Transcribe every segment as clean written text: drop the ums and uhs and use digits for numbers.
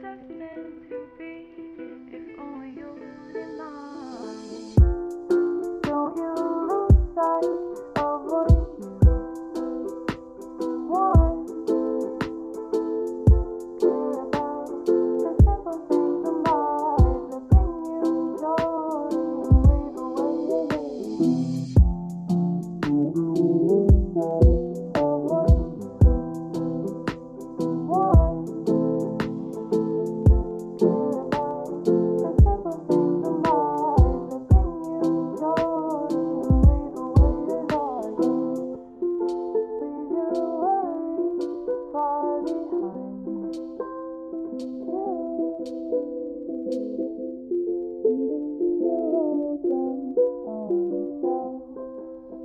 just meant to be, if only you wouldn't mind. Don't you lose sight of what you want. Care about the simple things in life that bring you joy and wave away your pain. Don't you lose sight of what you want.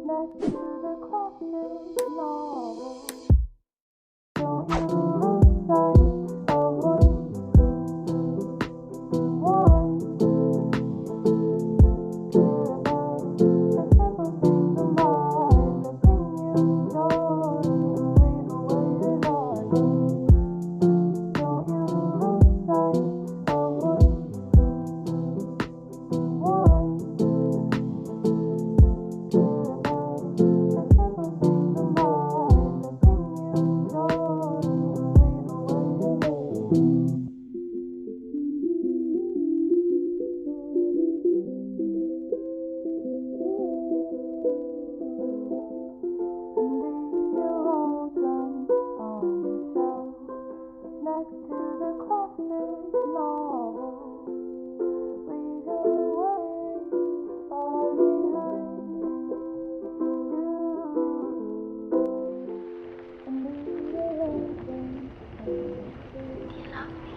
Next to the classic novel. Don't you lose sight of what you want. Care about the simple things in life that bring you joy and wave away your darkness. Don't you lose sight of what you want. Care about the simple things in life that bring you joy and wave away your pain. And leave your lonesome on the shelf next to the classic novel. Leave your worries far behind you, and leave your lonesome on the shelf. You love me.